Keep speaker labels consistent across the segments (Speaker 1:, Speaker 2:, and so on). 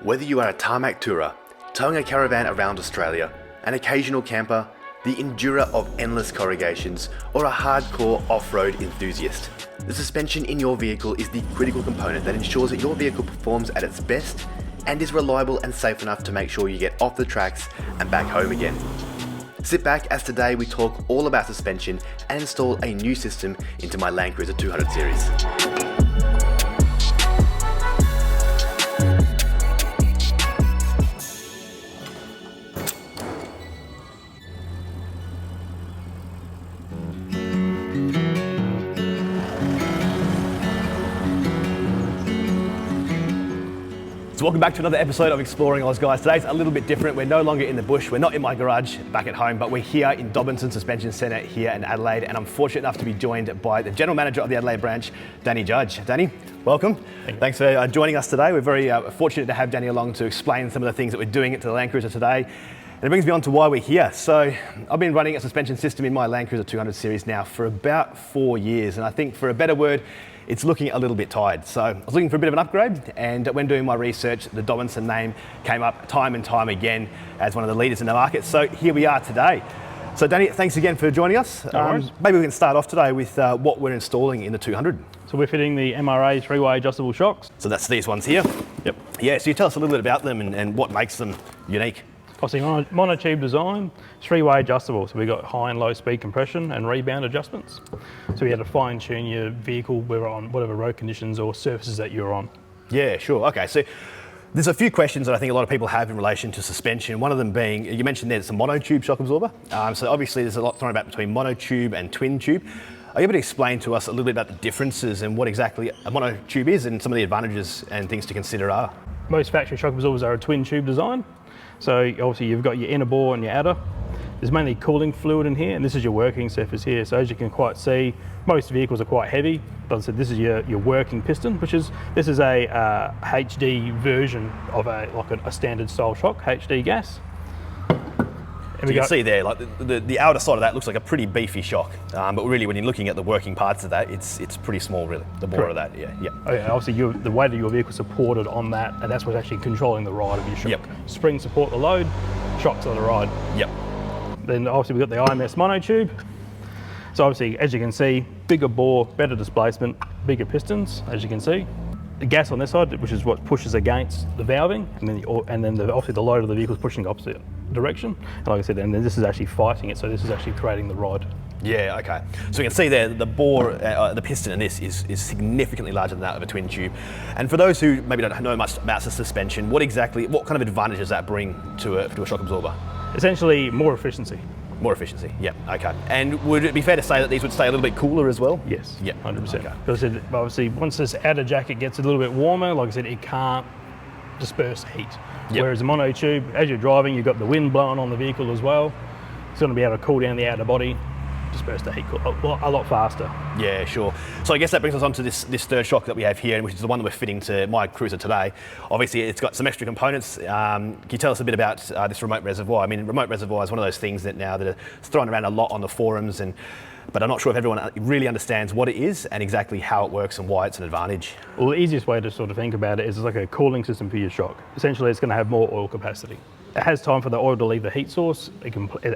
Speaker 1: Whether you are a tarmac tourer, towing a caravan around Australia, an occasional camper, the endurer of endless corrugations, or a hardcore off-road enthusiast, the suspension in your vehicle is the critical component that ensures that your vehicle performs at its best and is reliable and safe enough to make sure you get off the tracks and back home again. Sit back as today we talk all about suspension and install a new system into my Landcruiser 200 series.
Speaker 2: So welcome back to another episode of Exploring Oz, guys. Today's a little bit different. We're no longer in the bush. We're not in my garage back at home, but we're here in Dobinsons Suspension Centre here in Adelaide, and I'm fortunate enough to be joined by the General Manager of the Adelaide branch, Danny Judge. Danny, welcome. Thanks for joining us today. We're very fortunate to have Danny along to explain some of the things that we're doing to the Landcruiser today. And it brings me on to why we're here. So I've been running a suspension system in my Landcruiser 200 series now for about 4 years, and I think for a better word, it's looking a little bit tired. So I was looking for a bit of an upgrade, and when doing my research, the Dobinson name came up time and time again as one of the leaders in the market. So here we are today. So Danny, thanks again for joining us. Maybe we can start off today with what we're installing in the 200.
Speaker 3: So we're fitting the MRA three-way adjustable shocks.
Speaker 2: So that's these ones here?
Speaker 3: Yep.
Speaker 2: Yeah, so you tell us a little bit about them and what makes them unique.
Speaker 3: Obviously monotube design, three-way adjustable. So we've got high and low speed compression and rebound adjustments. So we had to fine tune your vehicle whether on whatever road conditions or surfaces that you're on.
Speaker 2: Yeah, sure. Okay, so there's a few questions that I think a lot of people have in relation to suspension. One of them being, you mentioned there, it's a monotube shock absorber. So obviously there's a lot thrown about between monotube and twin tube. Are you able to explain to us a little bit about the differences and what exactly a monotube is and some of the advantages and things to consider are?
Speaker 3: Most factory shock absorbers are a twin tube design. So obviously you've got your inner bore and your outer. There's mainly cooling fluid in here, and this is your working surface here. So as you can quite see, most vehicles are quite heavy, but as I said, this is your working piston, this is a HD version of a standard style shock, HD gas.
Speaker 2: So you can see there, like the outer side of that looks like a pretty beefy shock, but really when you're looking at the working parts of that, it's pretty small really, the bore of that, yeah.
Speaker 3: Oh yeah, obviously the weight of your vehicle supported on that, and that's what's actually controlling the ride of your shock.
Speaker 2: Yep.
Speaker 3: Springs support the load, shocks on the ride.
Speaker 2: Yep.
Speaker 3: Then obviously we've got the IMS monotube. So obviously, as you can see, bigger bore, better displacement, bigger pistons, as you can see. The gas on this side, which is what pushes against the valving, and then obviously the load of the vehicle is pushing the opposite direction. And like I said, and then this is actually fighting it, so this is actually creating the ride.
Speaker 2: Yeah, okay. So we can see there, the bore, the piston in this is significantly larger than that of a twin tube. And for those who maybe don't know much about the suspension, what kind of advantage does that bring to a shock absorber? Essentially,
Speaker 3: more efficiency.
Speaker 2: More efficiency, yeah, okay. And would it be fair to say that these would stay a little bit cooler as well?
Speaker 3: Yes,
Speaker 2: yeah,
Speaker 3: 100%.
Speaker 2: Okay.
Speaker 3: Because obviously, once this outer jacket gets a little bit warmer, like I said, it can't disperse heat. Yep. Whereas a monotube, as you're driving, you've got the wind blowing on the vehicle as well. It's going to be able to cool down the outer body, disperse the heat a lot faster.
Speaker 2: Yeah, sure. So I guess that brings us on to this third shock that we have here, which is the one that we're fitting to my Cruiser today. Obviously, it's got some extra components. Can you tell us a bit about this remote reservoir? I mean, remote reservoir is one of those things that now that are thrown around a lot on the forums, but I'm not sure if everyone really understands what it is and exactly how it works and why it's an advantage.
Speaker 3: Well, the easiest way to sort of think about it is it's like a cooling system for your shock. Essentially, it's going to have more oil capacity. It has time for the oil to leave the heat source.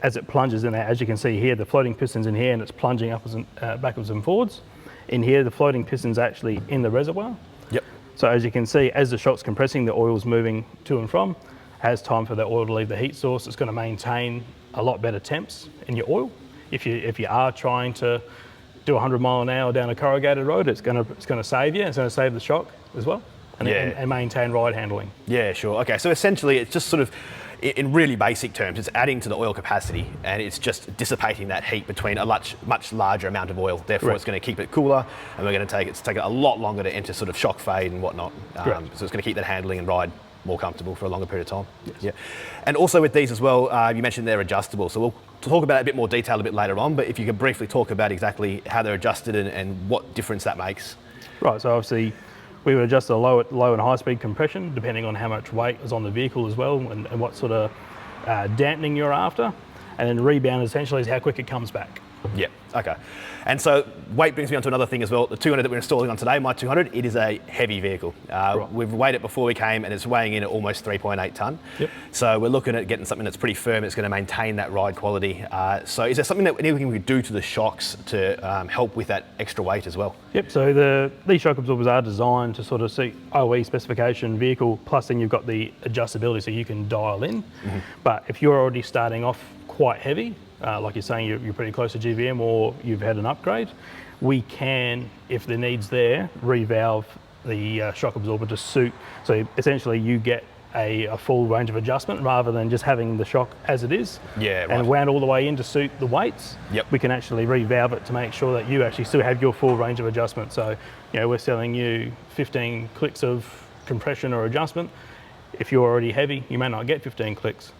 Speaker 3: As it plunges in there, as you can see here, the floating piston's in here and it's plunging upwards and backwards and forwards. In here, the floating piston's actually in the reservoir.
Speaker 2: Yep.
Speaker 3: So as you can see, as the shock's compressing, the oil's moving to and from. Has time for the oil to leave the heat source. It's going to maintain a lot better temps in your oil. If you are trying to do 100 mile an hour down a corrugated road, it's going to save you. It's going to save the shock as well, and maintain ride handling.
Speaker 2: Yeah, sure. Okay, so essentially, it's just sort of, in really basic terms, it's adding to the oil capacity, and it's just dissipating that heat between a much larger amount of oil. Therefore, It's going to keep it cooler, and we're going to take it a lot longer to enter sort of shock fade and whatnot. So it's going to keep that handling and ride more comfortable for a longer period of time.
Speaker 3: Yes.
Speaker 2: Yeah. And also with these as well, you mentioned they're adjustable. So we'll talk about it a bit more detail a bit later on, but if you could briefly talk about exactly how they're adjusted and what difference that makes.
Speaker 3: Right, so obviously we would adjust the low and high speed compression depending on how much weight is on the vehicle as well and what sort of dampening you're after. And then rebound essentially is how quick it comes back.
Speaker 2: Yeah, okay. And so weight brings me on to another thing as well. The 200 that we're installing on today, my 200, it is a heavy vehicle.
Speaker 3: Right.
Speaker 2: We've weighed it before we came and it's weighing in at almost 3.8 tonne.
Speaker 3: Yep.
Speaker 2: So we're looking at getting something that's pretty firm, it's going to maintain that ride quality. So is there something that anything we could do to the shocks to help with that extra weight as well?
Speaker 3: Yep, so these shock absorbers are designed to sort of suit OE specification vehicle, plus then you've got the adjustability so you can dial in. Mm-hmm. But if you're already starting off quite heavy, like you're saying you're pretty close to GVM or you've had an upgrade, we can, if the need's there, revalve the shock absorber to suit. So essentially you get a full range of adjustment rather than just having the shock as it is.
Speaker 2: Yeah, right.
Speaker 3: And wound all the way in to suit the weights.
Speaker 2: Yep.
Speaker 3: We can actually revalve it to make sure that you actually still have your full range of adjustment. So, we're selling you 15 clicks of compression or adjustment. If you're already heavy, you may not get 15 clicks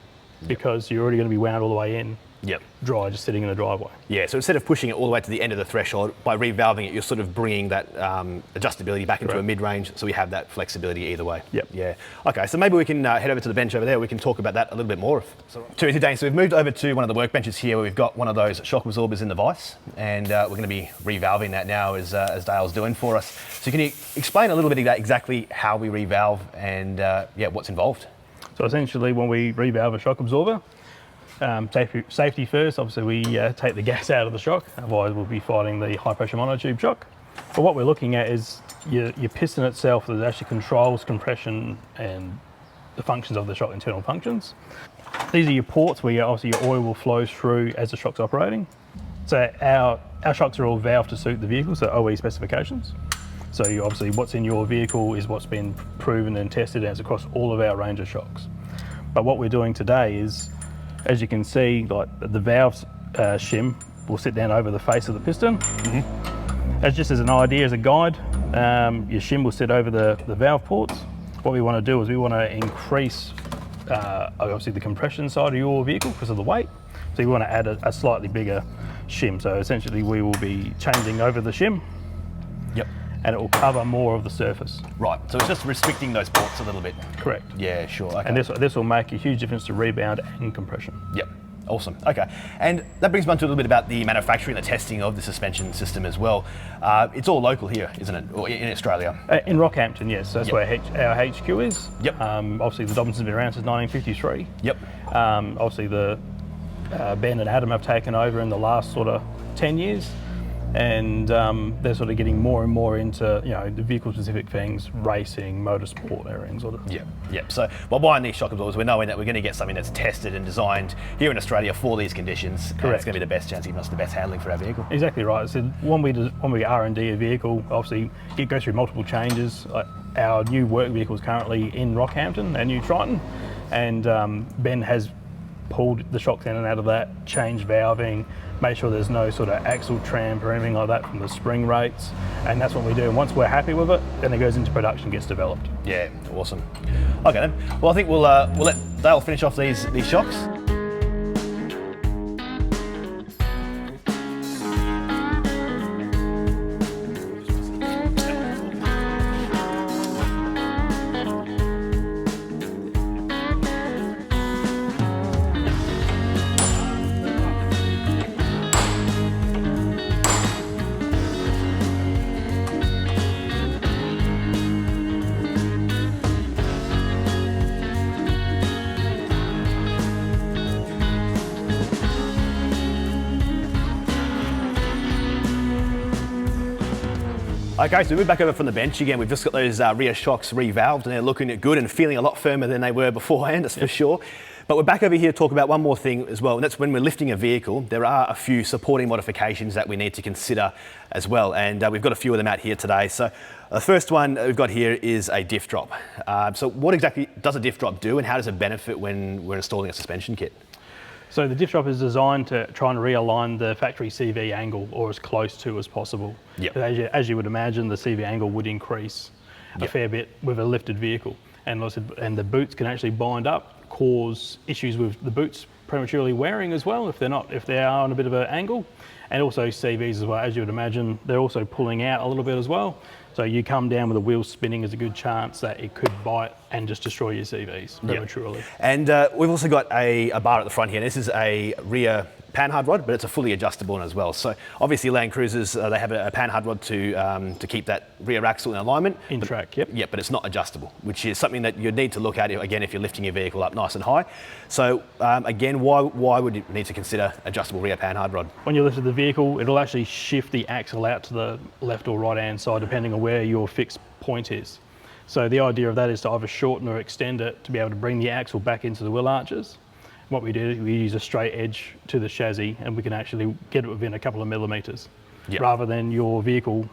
Speaker 3: because you're already going to be wound all the way in.
Speaker 2: Yep.
Speaker 3: Dry, just sitting in the driveway.
Speaker 2: Yeah, so instead of pushing it all the way to the end of the threshold, by revalving it, you're sort of bringing that adjustability back into a mid-range, so we have that flexibility either way.
Speaker 3: Yep.
Speaker 2: Yeah. Okay, so maybe we can head over to the bench over there. We can talk about that a little bit more. Too Dane, so we've moved over to one of the workbenches here where we've got one of those shock absorbers in the vise, and we're going to be revalving that now as Dale's doing for us. So can you explain a little bit about exactly how we revalve and what's involved?
Speaker 3: So essentially when we revalve a shock absorber, safety first, obviously we take the gas out of the shock, otherwise we'll be fighting the high pressure monotube shock. But what we're looking at is your piston itself that actually controls compression and the functions of the shock, internal functions. These are your ports where obviously your oil will flow through as the shock's operating. So our shocks are all valved to suit the vehicle, so OE specifications. So obviously what's in your vehicle is what's been proven and tested as across all of our range of shocks. But what we're doing today is, as you can see, like the valves shim will sit down over the face of the piston. Mm-hmm. As just as an idea, as a guide, your shim will sit over the valve ports. What we want to do is we want to increase obviously the compression side of your vehicle because of the weight. So you want to add a slightly bigger shim. So essentially we will be changing over the shim.
Speaker 2: Yep.
Speaker 3: And it will cover more of the surface.
Speaker 2: Right, so it's just restricting those ports a little bit.
Speaker 3: Correct.
Speaker 2: Yeah, sure. Okay.
Speaker 3: And this will make a huge difference to rebound and compression.
Speaker 2: Yep. Awesome. Okay. And that brings me on to a little bit about the manufacturing and the testing of the suspension system as well. It's all local here, isn't it? Or in Australia?
Speaker 3: In Rockhampton, yes. That's where our HQ is.
Speaker 2: Yep.
Speaker 3: Obviously, the Dobinsons have been around since 1953.
Speaker 2: Yep.
Speaker 3: Obviously, Ben and Adam have taken over in the last sort of 10 years. And they're sort of getting more and more into the vehicle-specific things, racing, motorsport, everything sort of.
Speaker 2: Yeah. So by buying these shock absorbers, we're knowing that we're going to get something that's tested and designed here in Australia for these conditions.
Speaker 3: Correct.
Speaker 2: And it's going to be the best chance, giving us the best handling for our vehicle.
Speaker 3: Exactly right. So when we R&D a vehicle, obviously it goes through multiple changes. Our new work vehicle is currently in Rockhampton, our new Triton, and Ben has pulled the shocks in and out of that, changed valving, make sure there's no sort of axle tramp or anything like that from the spring rates, and that's what we do. And once we're happy with it, then it goes into production, gets developed.
Speaker 2: Yeah, awesome. Okay then. Well, I think we'll let Dale finish off these shocks. Okay, so we moved back over from the bench again. We've just got those rear shocks revalved and they're looking good and feeling a lot firmer than they were beforehand, that's for sure. But we're back over here to talk about one more thing as well, and that's when we're lifting a vehicle, there are a few supporting modifications that we need to consider as well, and we've got a few of them out here today. So the first one we've got here is a diff drop. So what exactly does a diff drop do, and how does it benefit when we're installing a suspension kit?
Speaker 3: So the diff drop is designed to try and realign the factory CV angle, or as close to as possible.
Speaker 2: Yep.
Speaker 3: As you would imagine, the CV angle would increase a fair bit with a lifted vehicle. And the boots can actually bind up, cause issues with the boots prematurely wearing as well if they are on a bit of an angle. And also CVs as well, as you would imagine, they're also pulling out a little bit as well. So you come down with the wheels spinning, there's a good chance that it could bite and just destroy your CVs prematurely.
Speaker 2: And we've also got a bar at the front here. This is a rear panhard rod, but it's a fully adjustable one as well. So obviously Land Cruisers, they have a panhard rod to keep that rear axle in alignment.
Speaker 3: In track, yep.
Speaker 2: Yeah, but it's not adjustable, which is something that you need to look at, again, if you're lifting your vehicle up nice and high. So again, why would you need to consider adjustable rear panhard rod?
Speaker 3: When you lift the vehicle, it'll actually shift the axle out to the left or right hand side, depending on where your fixed point is. So the idea of that is to either shorten or extend it to be able to bring the axle back into the wheel arches. What we do is we use a straight edge to the chassis, and we can actually get it within a couple of millimeters, rather than your vehicle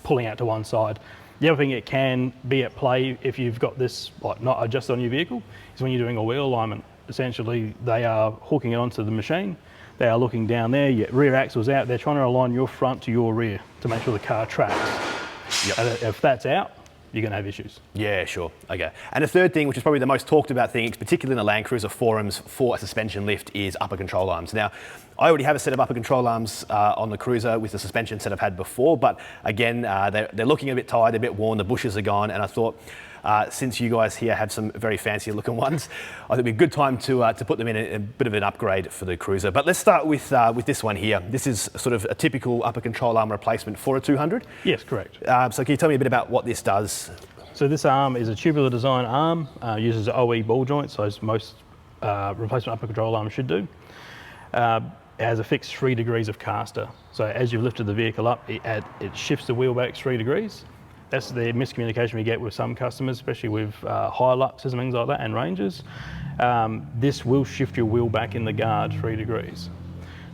Speaker 3: pulling out to one side. The other thing it can be at play if you've got this not adjusted on your vehicle is when you're doing a wheel alignment. Essentially, they are hooking it onto the machine. They are looking down there, your rear axle's out, they're trying to align your front to your rear to make sure the car tracks. And if that's out, you're going to have issues.
Speaker 2: Yeah, sure. Okay. And the third thing, which is probably the most talked about thing, particularly in the Land Cruiser forums for a suspension lift, is upper control arms. Now, I already have a set of upper control arms on the Cruiser with the suspension set I've had before, but again, they're looking a bit tired, a bit worn, the bushes are gone, and I thought, since you guys here have some very fancy looking ones, I think it'd be a good time to put them in a bit of an upgrade for the Cruiser. But let's start with this one here. This is sort of a typical upper control arm replacement for a 200.
Speaker 3: Yes, correct.
Speaker 2: So can you tell me a bit about what this does?
Speaker 3: So this arm is a tubular design arm, uses an OE ball joint, so as most replacement upper control arms should do. It has a fixed 3 degrees of caster. So as you've lifted the vehicle up, it shifts the wheel back 3 degrees. That's the miscommunication we get with some customers, especially with Hiluxes and things like that, and Rangers. This will shift your wheel back in the guard 3 degrees.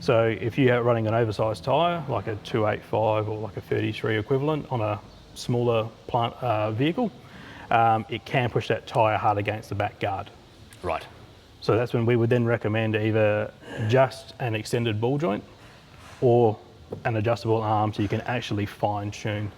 Speaker 3: So if you're running an oversized tyre, like a 285 or like a 33 equivalent on a smaller plant vehicle, it can push that tyre hard against the back guard.
Speaker 2: Right.
Speaker 3: So that's when we would then recommend either just an extended ball joint or an adjustable arm so you can actually fine tune.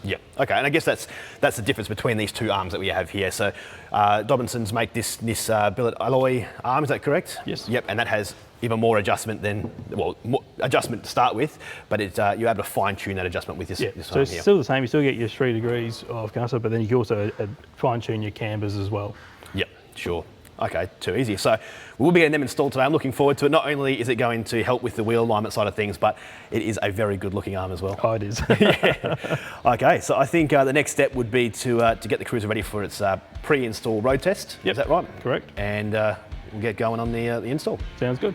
Speaker 2: Yeah, okay, and I guess that's the difference between these two arms that we have here. So Dobinsons make this billet alloy arm, is that correct?
Speaker 3: Yes.
Speaker 2: Yep, and that has even more adjustment than, well, more adjustment to start with, but you're able to fine tune that adjustment with this, this
Speaker 3: so
Speaker 2: arm
Speaker 3: it's
Speaker 2: here.
Speaker 3: still the same, you still get your 3 degrees of caster, but then you can also fine tune your cambers as well.
Speaker 2: Yep, sure. Okay, too easy. So we'll be getting them installed today. I'm looking forward to it. Not only is it going to help with the wheel alignment side of things, but it is a very good looking arm as well.
Speaker 3: Oh, it is.
Speaker 2: Yeah. Okay, so I think the next step would be to get the Cruiser ready for its pre-install road test.
Speaker 3: Yep.
Speaker 2: Is that right?
Speaker 3: Correct.
Speaker 2: And we'll get going on the install.
Speaker 3: Sounds good.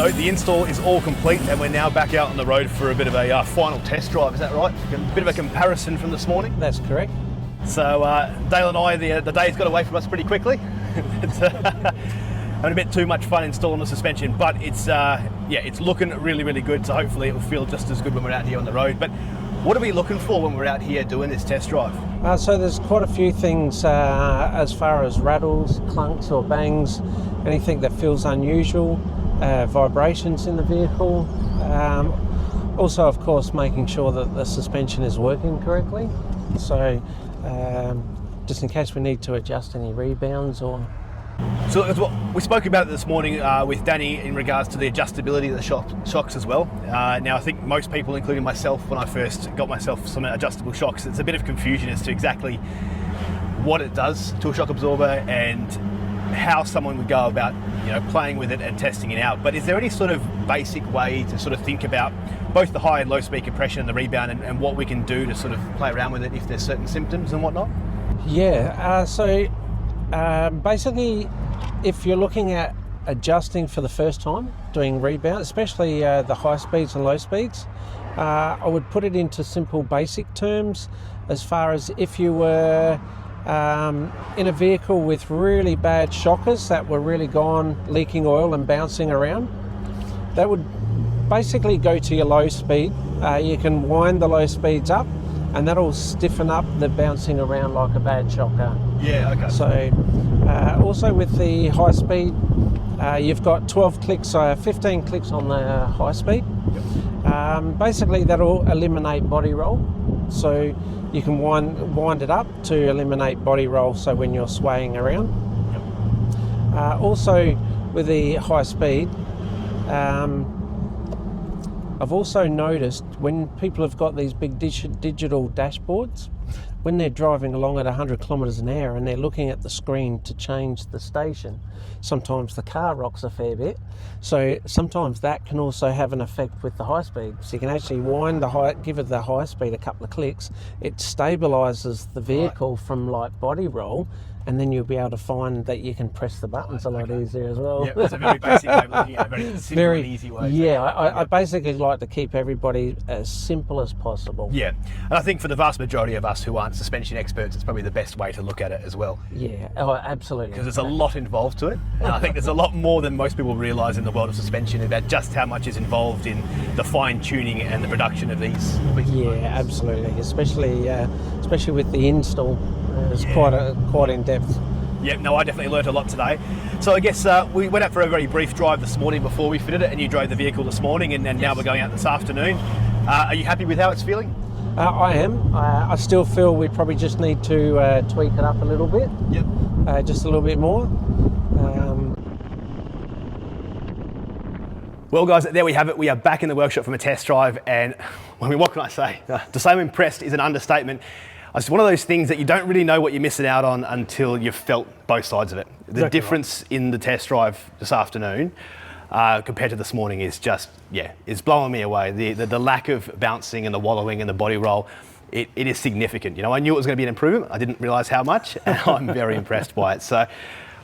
Speaker 2: So the install is all complete and we're now back out on the road for a bit of a final test drive, is that right? A bit of a comparison from this morning.
Speaker 4: That's correct.
Speaker 2: So Dale and I, the day's got away from us pretty quickly. It's having a bit too much fun installing the suspension, but it's looking really, really good. So hopefully it will feel just as good when we're out here on the road. But what are we looking for when we're out here doing this test drive?
Speaker 4: So there's quite a few things as far as rattles, clunks or bangs, anything that feels unusual, vibrations in the vehicle. Also, of course, making sure that the suspension is working correctly. So just in case we need to adjust any rebounds or...
Speaker 2: So we spoke about it this morning with Danny in regards to the adjustability of the shocks as well. Now I think most people, including myself, when I first got myself some adjustable shocks, it's a bit of confusion as to exactly what it does to a shock absorber and how someone would go about playing with it and testing it out. But is there any sort of basic way to sort of think about both the high and low speed compression and the rebound and what we can do to sort of play around with it if there's certain symptoms and whatnot?
Speaker 4: Yeah, basically, if you're looking at adjusting for the first time, doing rebound, especially the high speeds and low speeds, I would put it into simple basic terms as far as if you were in a vehicle with really bad shockers that were really gone, leaking oil and bouncing around, that would basically go to your low speed. You can wind the low speeds up and that'll stiffen up the bouncing around like a bad shocker.
Speaker 2: Yeah, okay.
Speaker 4: So also with the high speed, you've got 12 clicks, 15 clicks on the high speed. Yep. Basically that'll eliminate body roll. So you can wind it up to eliminate body roll, so when you're swaying around. Yep. Also with the high speed, I've also noticed when people have got these big digital dashboards, when they're driving along at 100 kilometres an hour and they're looking at the screen to change the station, sometimes the car rocks a fair bit. So sometimes that can also have an effect with the high speed. So you can actually give it the high speed a couple of clicks. It stabilises the vehicle from like body roll, and then you'll be able to find that you can press the buttons a lot easier as well.
Speaker 2: Yeah, it's a very basic way of looking at it, very simple and easy way.
Speaker 4: Yeah, I basically like to keep everybody as simple as possible.
Speaker 2: Yeah, and I think for the vast majority of us who aren't suspension experts, it's probably the best way to look at it as well.
Speaker 4: Yeah, oh, absolutely.
Speaker 2: Because there's a lot involved to it, and I think there's a lot more than most people realise in the world of suspension about just how much is involved in the fine tuning and the production of these.
Speaker 4: Yeah, absolutely, especially with the install. It's quite in depth.
Speaker 2: Yeah, no, I definitely learnt a lot today. So I guess we went out for a very brief drive this morning before we fitted it, and you drove the vehicle this morning, and now we're going out this afternoon. Are you happy with how it's feeling?
Speaker 4: I am. I still feel we probably just need to tweak it up a little bit.
Speaker 2: Yep.
Speaker 4: Just a little bit more.
Speaker 2: Well guys, there we have it. We are back in the workshop from a test drive, and I mean, what can I say? To say I'm impressed is an understatement. It's one of those things that you don't really know what you're missing out on until you've felt both sides of it. The difference in the test drive this afternoon compared to this morning is just, it's blowing me away. The lack of bouncing and the wallowing and the body roll, it is significant. I knew it was going to be an improvement. I didn't realise how much, and I'm very impressed by it. So,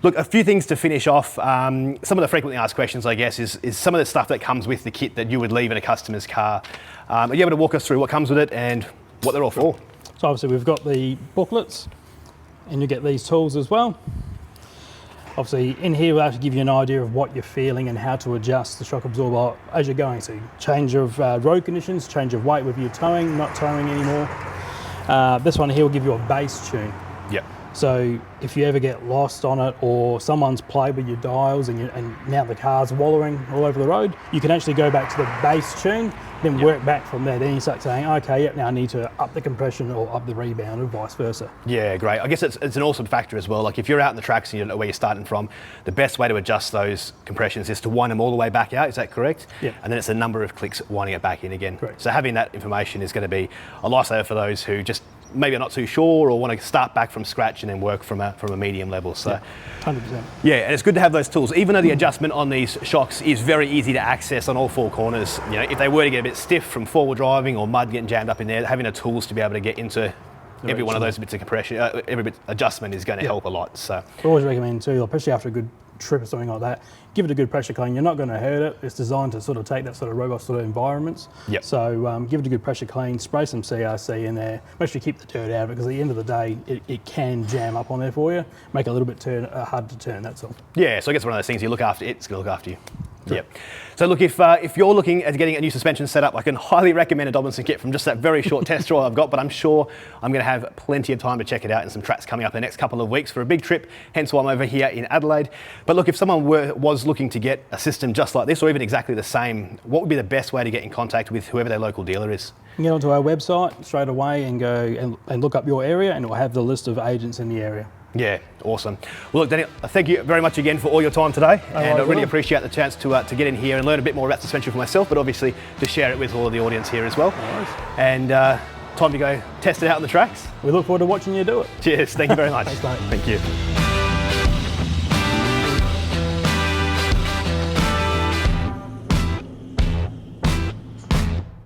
Speaker 2: look, a few things to finish off. Some of the frequently asked questions, I guess, is some of the stuff that comes with the kit that you would leave in a customer's car. Are you able to walk us through what comes with it and what they're all for?
Speaker 3: So obviously we've got the booklets, and you get these tools as well. Obviously in here we'll have to give you an idea of what you're feeling and how to adjust the shock absorber as you're going. So change of road conditions, change of weight, whether you're towing, not towing anymore. This one here will give you a base tune.
Speaker 2: Yep.
Speaker 3: So if you ever get lost on it, or someone's played with your dials and now the car's wallowing all over the road, you can actually go back to the base tune, then work back from there. Then you start saying, okay, now I need to up the compression or up the rebound, or vice versa.
Speaker 2: Yeah, great. I guess it's an awesome factor as well. Like if you're out in the tracks and you don't know where you're starting from, the best way to adjust those compressions is to wind them all the way back out. Is that correct?
Speaker 3: Yeah.
Speaker 2: And then it's a number of clicks winding it back in again.
Speaker 3: Correct.
Speaker 2: So having that information is going to be a lifesaver for those who just maybe are not too sure or want to start back from scratch and then work from a medium level. So
Speaker 3: 100%.
Speaker 2: Yeah, and it's good to have those tools, even though the adjustment on these shocks is very easy to access on all four corners. If they were to get a bit stiff from forward driving or mud getting jammed up in there, having the tools to be able to get into one of those bits of compression, every bit adjustment is going to help a lot. So
Speaker 3: I always recommend too, especially after a good trip or something like that, give it a good pressure clean. You're not going to hurt it. It's designed to sort of take that sort of robust sort of environments.
Speaker 2: Yep.
Speaker 3: So give it a good pressure clean, spray some CRC in there, make sure you keep the dirt out of it, because at the end of the day, it can jam up on there for you, make it a little bit hard to turn, that's all.
Speaker 2: Yeah, so I guess one of those things, you look after it, it's going to look after you. Yep. So look, if you're looking at getting a new suspension set up, I can highly recommend a Dobinson kit from just that very short test drive I've got, but I'm sure I'm going to have plenty of time to check it out and some tracks coming up in the next couple of weeks for a big trip, hence why I'm over here in Adelaide. But look, if someone was looking to get a system just like this, or even exactly the same, what would be the best way to get in contact with whoever their local dealer is?
Speaker 3: You can get onto our website straight away and go and look up your area, and it will have the list of agents in the area.
Speaker 2: Yeah, awesome. Well, look, Daniel, thank you very much again for all your time today, and I really appreciate the chance to get in here and learn a bit more about suspension for myself, but obviously to share it with all of the audience here as well. And time to go test it out on the tracks.
Speaker 3: We look forward to watching you do it.
Speaker 2: Cheers, thank you very much.
Speaker 3: Thanks, mate.
Speaker 2: Thank you.